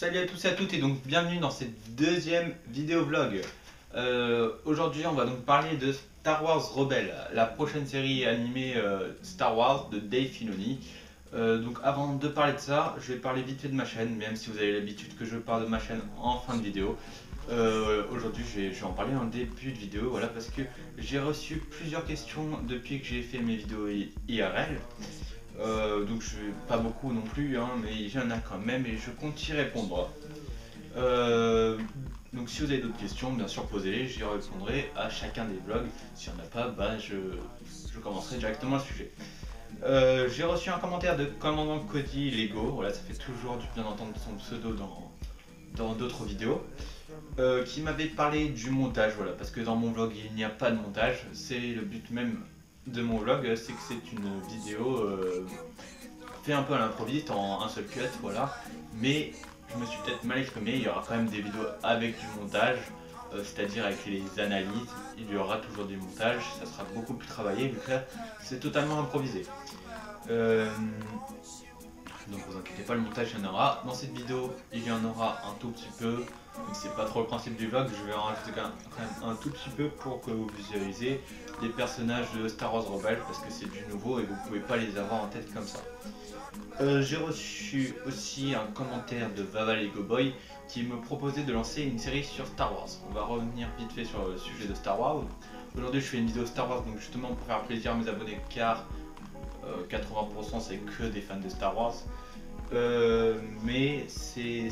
Salut à tous et à toutes et donc bienvenue dans cette deuxième vidéo vlog. Aujourd'hui on va donc parler de Star Wars Rebels, la prochaine série animée Star Wars de Dave Filoni. Donc avant de parler de ça, je vais parler vite fait de ma chaîne, même si vous avez l'habitude que je parle de ma chaîne en fin de vidéo. Aujourd'hui je vais en parler en début de vidéo, voilà, parce que j'ai reçu plusieurs questions depuis que j'ai fait mes vidéos IRL. Donc pas beaucoup non plus, hein, mais il y en a quand même et je compte y répondre. Donc si vous avez d'autres questions, bien sûr posez-les, j'y répondrai à chacun des vlogs. S'il n'y en a pas, bah, je commencerai directement le sujet. J'ai reçu un commentaire de commandant Cody Lego, voilà, ça fait toujours du bien d'entendre son pseudo dans d'autres vidéos, qui m'avait parlé du montage, voilà, parce que dans mon vlog il n'y a pas de montage, c'est le but même de mon vlog, c'est que c'est une vidéo fait un peu à l'improviste en un seul cut, voilà, mais je me suis peut-être mal exprimé, il y aura quand même des vidéos avec du montage, c'est-à-dire avec les analyses, il y aura toujours du montage, ça sera beaucoup plus travaillé vu que là c'est totalement improvisé. Donc vous inquiétez pas, le montage il y en aura. Dans cette vidéo il y en aura un tout petit peu, donc c'est pas trop le principe du vlog, je vais en rajouter quand même un tout petit peu pour que vous visualisez les personnages de Star Wars Rebels parce que c'est du nouveau et vous pouvez pas les avoir en tête comme ça. J'ai reçu aussi un commentaire de Vava Lego Boy qui me proposait de lancer une série sur Star Wars. On va revenir vite fait sur le sujet de Star Wars. Aujourd'hui je fais une vidéo Star Wars donc justement pour faire plaisir à mes abonnés car 80% c'est que des fans de Star Wars. Mais c'est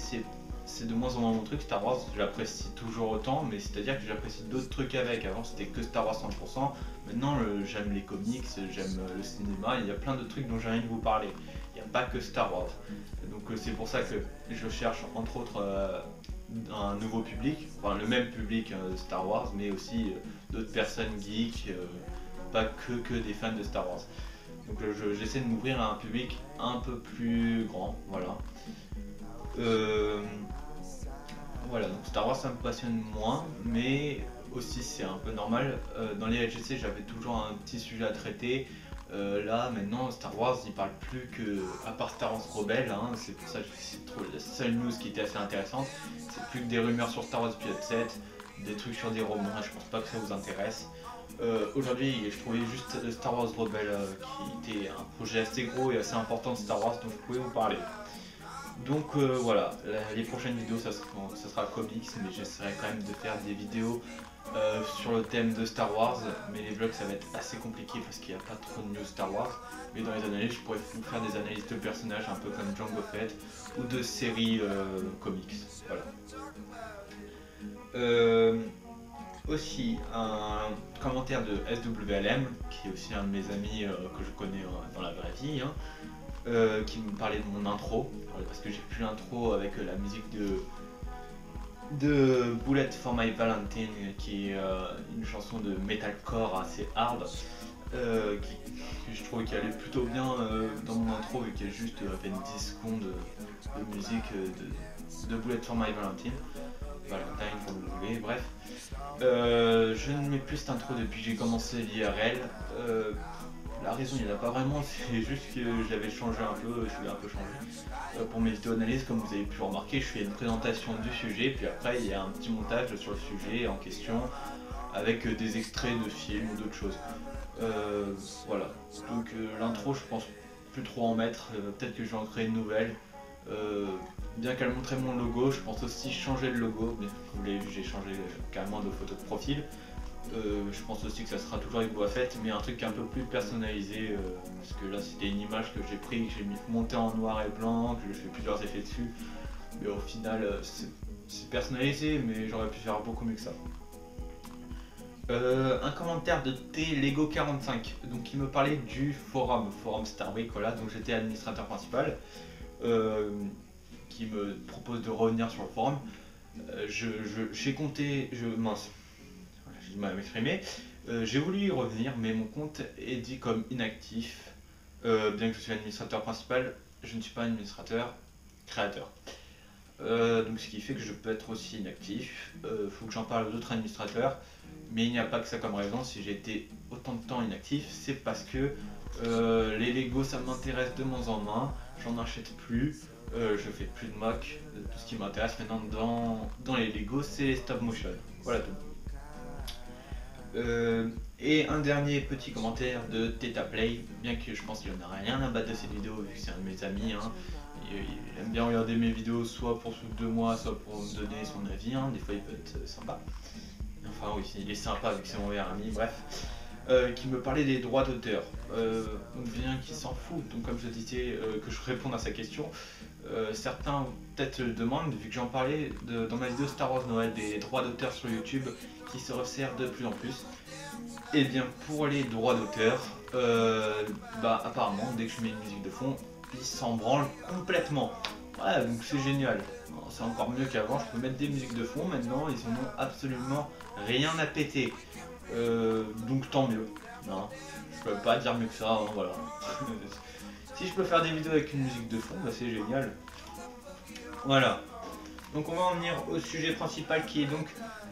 de moins en moins mon truc. Star Wars je l'apprécie toujours autant, mais c'est à dire que j'apprécie d'autres trucs avec. Avant c'était que Star Wars 100%, maintenant j'aime les comics, j'aime le cinéma, il y a plein de trucs dont j'ai envie de vous parler. Il n'y a pas que Star Wars. Donc c'est pour ça que je cherche entre autres un nouveau public, enfin le même public Star Wars, mais aussi d'autres personnes geeks, pas que des fans de Star Wars. Donc j'essaie de m'ouvrir à un public un peu plus grand, voilà. Voilà, donc Star Wars ça me passionne moins, mais aussi c'est un peu normal. Dans les LGC j'avais toujours un petit sujet à traiter. Là maintenant Star Wars il parle plus que, à part Star Wars Rebels, hein, c'est pour ça que c'est trop la seule news qui était assez intéressante. C'est plus que des rumeurs sur Star Wars épisode 7, des trucs sur des romans, je pense pas que ça vous intéresse. Aujourd'hui je trouvais juste Star Wars Rebels qui était un projet assez gros et assez important de Star Wars dont je pouvais vous parler. Donc voilà, les prochaines vidéos ça sera comics, mais j'essaierai quand même de faire des vidéos sur le thème de Star Wars, mais les vlogs ça va être assez compliqué parce qu'il n'y a pas trop de news Star Wars, mais dans les analyses je pourrais vous faire des analyses de personnages un peu comme Jango Fett ou de séries comics, voilà. Aussi un commentaire de SWLM, qui est aussi un de mes amis que je connais dans la vraie vie, hein, qui me parlait de mon intro, parce que j'ai plus l'intro avec la musique de Bullet for My Valentine, qui est une chanson de metalcore assez hard, que je trouvais qui allait plutôt bien dans mon intro, vu qu'il y a juste à peine 10 secondes de musique de Bullet for My Valentine. Valentine comme vous voulez, bref. Je ne mets plus cette intro depuis que j'ai commencé l'IRL. La raison il n'y en a pas vraiment, c'est juste que j'avais changé un peu, je l'ai un peu changé. Pour mes vidéos analyses, comme vous avez pu remarquer, je fais une présentation du sujet, puis après il y a un petit montage sur le sujet en question, avec des extraits de films ou d'autres choses. Voilà, donc l'intro je pense plus trop en mettre, peut-être que je vais en créer une nouvelle. Bien qu'elle montrait mon logo, je pense aussi changer le logo, mais comme vous l'avez vu j'ai changé carrément de photo de profil. Je pense aussi que ça sera toujours avec Boba Fett, mais un truc un peu plus personnalisé, parce que là c'était une image que j'ai pris, que j'ai monté en noir et blanc, que j'ai fait plusieurs effets dessus, mais au final c'est personnalisé, mais j'aurais pu faire beaucoup mieux que ça. Un commentaire de T-Lego45, donc qui me parlait du forum Star Week, voilà, donc j'étais administrateur principal, qui me propose de revenir sur le forum. J'ai compté, mince, j'ai du mal à m'exprimer. J'ai voulu y revenir, mais mon compte est dit comme inactif. Bien que je suis administrateur principal, je ne suis pas administrateur créateur. Donc ce qui fait que je peux être aussi inactif. Faut que j'en parle aux autres administrateurs. Mais il n'y a pas que ça comme raison. Si j'ai été autant de temps inactif, c'est parce que les Lego ça m'intéresse de moins en moins. J'en achète plus. Je fais plus de mock. Tout ce qui m'intéresse maintenant dans les Lego, c'est les stop motion. Voilà tout. Et un dernier petit commentaire de Theta Play, bien que je pense qu'il n'en a rien à battre de cette vidéo vu que c'est un de mes amis. Hein. Il aime bien regarder mes vidéos soit pour se foutre de moi, soit pour me donner son avis. Hein. Des fois il peut être sympa. Enfin oui, il est sympa vu que c'est mon meilleur ami, bref. Qui me parlait des droits d'auteur. Bien qu'il s'en fout, donc comme je disais que je réponde à sa question. Certains peut-être le demandent, vu que j'en parlais dans ma vidéo Star Wars Noël, des droits d'auteur sur YouTube qui se resserrent de plus en plus. Et bien pour les droits d'auteur, apparemment dès que je mets une musique de fond, ils s'en branlent complètement. Ouais, donc c'est génial. C'est encore mieux qu'avant, je peux mettre des musiques de fond, maintenant ils en ont absolument rien à péter. Donc tant mieux. Non, je peux pas dire mieux que ça, hein, voilà. Si je peux faire des vidéos avec une musique de fond, bah c'est génial. Voilà. Donc on va en venir au sujet principal qui est donc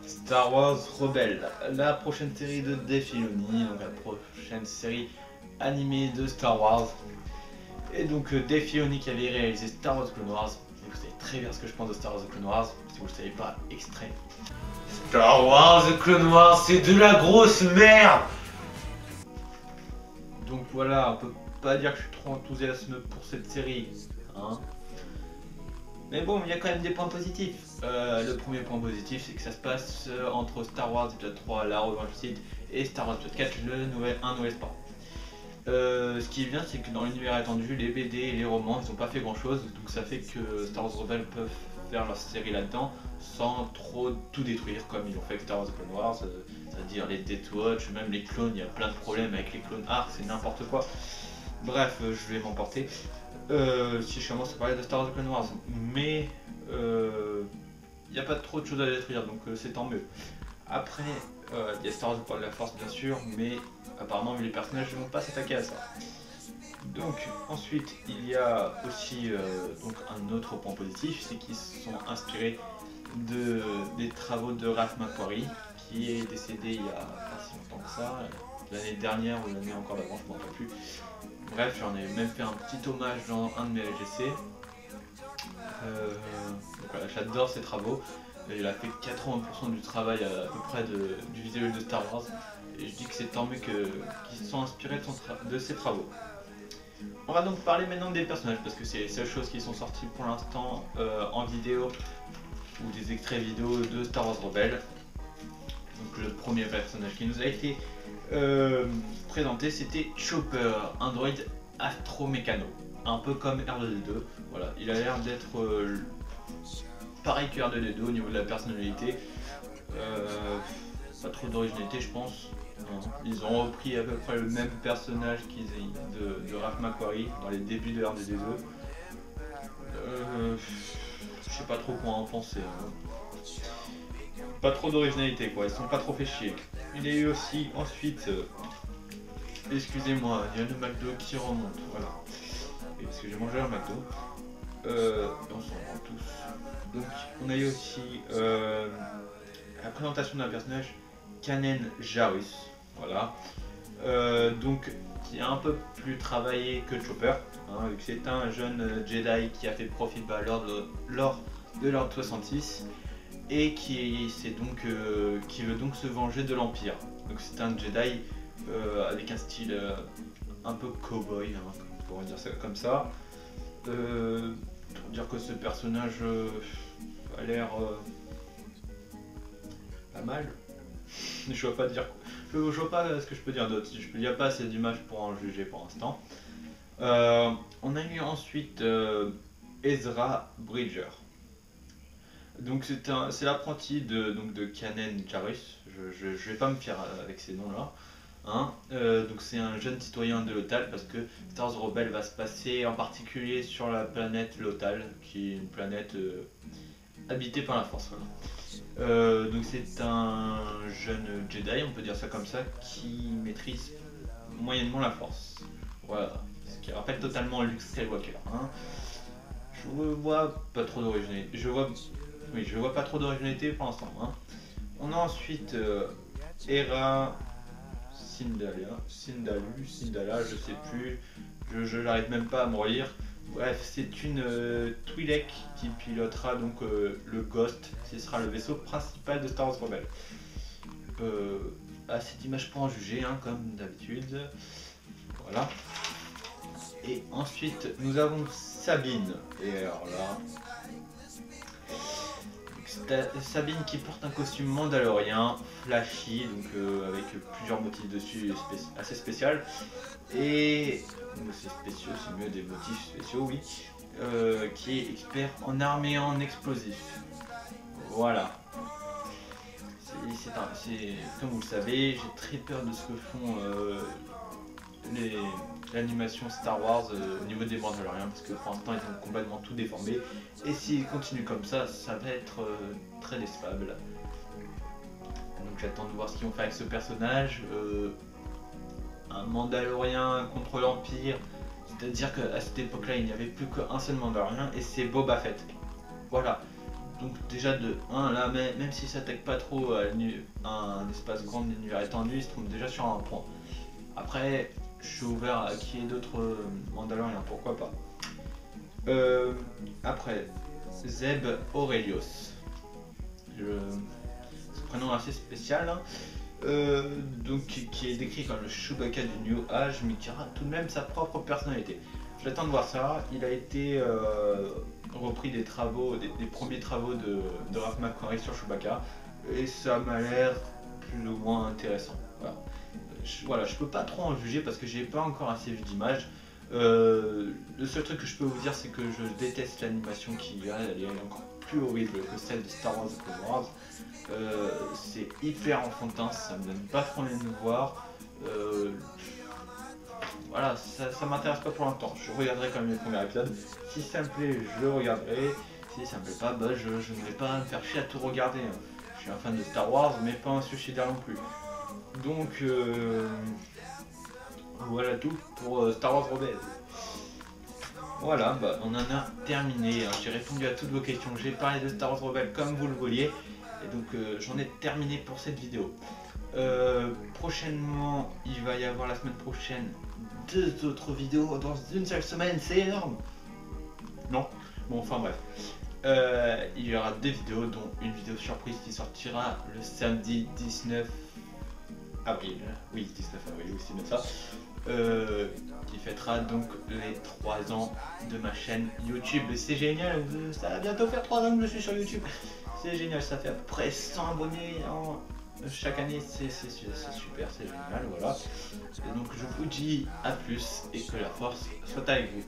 Star Wars Rebels, la prochaine série de Dave Filoni, donc la prochaine série animée de Star Wars. Et donc Dave Filoni qui avait réalisé Star Wars Clone Wars. Et vous savez très bien ce que je pense de Star Wars The Clone Wars, si vous le savez pas, extrait. Star Wars The Clone Wars, c'est de la grosse merde. Donc voilà, on peut pas dire que je suis trop enthousiaste pour cette série, hein. Mais bon, il y a quand même des points positifs. Le premier point positif, c'est que ça se passe entre Star Wars épisode 3, La Revanche du Sith, et Star Wars épisode 4, Un Nouvel Espoir. Ce qui est bien, c'est que dans l'univers étendu, les BD et les romans, ils n'ont pas fait grand chose, donc ça fait que Star Wars Rebels peuvent faire leur série là-dedans sans trop tout détruire, comme ils ont fait avec Star Wars Clone Wars, c'est-à-dire les Death Watch, même les clones, il y a plein de problèmes avec les clones Arc, c'est n'importe quoi. Bref, je vais m'emporter. Si je commence à parler de Star Wars Clone Wars, mais il n'y a pas trop de choses à détruire, donc c'est tant mieux. Après, il y a Star Wars pour la Force bien sûr, mais apparemment les personnages ne vont pas s'attaquer à ça. Donc ensuite il y a aussi donc un autre point positif, c'est qu'ils se sont inspirés des travaux de Ralph McQuarrie, qui est décédé il y a pas si longtemps que ça, l'année dernière ou l'année encore d'avant, je ne m'en rappelle plus. Bref, j'en ai même fait un petit hommage dans un de mes LGC. Donc voilà, j'adore ses travaux. Il a fait 80% du travail à peu près du visuel de Star Wars. Et je dis que c'est tant mieux qu'ils se sont inspirés de ses travaux. On va donc parler maintenant des personnages, parce que c'est les seules choses qui sont sorties pour l'instant en vidéo ou des extraits vidéo de Star Wars Rebels. Donc le premier personnage qui nous a été présenté, c'était Chopper, un droïde astromécano, un peu comme R2D2. Voilà, il a l'air d'être pareil que R2D2 au niveau de la personnalité. Pas trop d'originalité, je pense. Ils ont repris à peu près le même personnage de Ralph McQuarrie dans les débuts de R2D2. Je sais pas trop quoi en penser. Hein. Pas trop d'originalité quoi, ils sont pas trop fait chier. Il y a eu aussi ensuite, excusez-moi, il y a le McDo qui remonte, voilà. Et parce que j'ai mangé un McDo, on s'en rend tous. Donc on a eu aussi la présentation d'un personnage, Kanan Jarrus, voilà. Donc qui est un peu plus travaillé que Chopper, hein, vu que c'est un jeune Jedi qui a fait profil bas lors de l'ordre 66. Et qui veut donc se venger de l'Empire. Donc c'est un Jedi avec un style un peu cowboy, hein, pour dire ça comme ça. Pour dire que ce personnage a l'air pas mal. Je vois pas dire quoi. Je vois pas ce que je peux dire d'autre. Il n'y a pas assez d'images pour en juger pour l'instant. On a eu ensuite Ezra Bridger. Donc c'est l'apprenti de Kanan Jarrus, je vais pas me faire avec ces noms là. Hein. Donc c'est un jeune citoyen de Lothal, parce que Star Wars Rebels va se passer en particulier sur la planète Lothal, qui est une planète habitée par la Force. Voilà. Donc c'est un jeune Jedi, on peut dire ça comme ça, qui maîtrise moyennement la Force. Voilà, ce qui rappelle totalement Luke Skywalker. Hein. Je vois pas trop d'originalité. Je vois pas trop d'originalité pour l'instant. Hein. On a ensuite Hera Syndulla, je sais plus, je n'arrive même pas à me relire. Bref, c'est une Twi'lek qui pilotera donc le Ghost, ce sera le vaisseau principal de Star Wars Rebels. À cette image pour en juger, hein, comme d'habitude. Voilà. Et ensuite, nous avons Sabine. Et alors là, Sabine qui porte un costume mandalorien, flashy, donc avec plusieurs motifs dessus, assez spécial. Et c'est spéciaux, c'est mieux des motifs spéciaux, oui. Qui est expert en armes et en explosifs. Voilà. Comme vous le savez, j'ai très peur de ce que font l'animation Star Wars au niveau des Mandaloriens, parce que pour l'instant ils ont complètement tout déformé, et s'ils continuent comme ça va être très décevable. Donc j'attends de voir ce qu'ils vont faire avec ce personnage. Un Mandalorien contre l'Empire, c'est-à-dire qu'à cette époque là il n'y avait plus qu'un seul Mandalorien, et c'est Boba Fett. Voilà. Donc déjà de 1 là, même s'il s'attaque pas trop à un espace grand de l'univers étendu, il se trouve déjà sur un point. Après, je suis ouvert à qu'il y ait d'autres Mandaloriens, pourquoi pas. Après, Zeb Orrelios. Ce prénom assez spécial, hein. Donc qui est décrit comme le Chewbacca du New Age, mais qui aura tout de même sa propre personnalité. J'attends de voir ça. Il a été repris des travaux, des premiers travaux de Ralph McQuarrie sur Chewbacca, et ça m'a l'air plus ou moins intéressant. Voilà, je peux pas trop en juger parce que j'ai pas encore assez vu d'images. Le seul truc que je peux vous dire, c'est que je déteste l'animation qu'il y a. Elle est encore plus horrible que celle de Star Wars et Clone Wars. C'est hyper enfantin, ça me donne pas trop envie de le voir. Voilà, ça m'intéresse pas pour l'instant. Je regarderai quand même les premiers épisodes. Si ça me plaît, je le regarderai. Si ça me plaît pas, bah, je ne vais pas me faire chier à tout regarder. Je suis un fan de Star Wars, mais pas un suicidaire non plus. Donc voilà tout pour Star Wars Rebels. Voilà, bah, on en a terminé. J'ai répondu à toutes vos questions. J'ai parlé de Star Wars Rebels comme vous le vouliez. Et donc j'en ai terminé pour cette vidéo. Prochainement, il va y avoir la semaine prochaine 2 autres vidéos dans une seule semaine, c'est énorme. Non, bon, enfin bref. Il y aura 2 vidéos, dont une vidéo surprise qui sortira le samedi 19 avril. Oui, 19 avril, oui, c'est bien ça. Qui fêtera donc les 3 ans de ma chaîne YouTube. C'est génial, ça va bientôt faire 3 ans que je suis sur YouTube. C'est génial, ça fait à peu près 100 abonnés chaque année, c'est super, c'est génial, voilà. Et donc je vous dis à plus et que la force soit avec vous.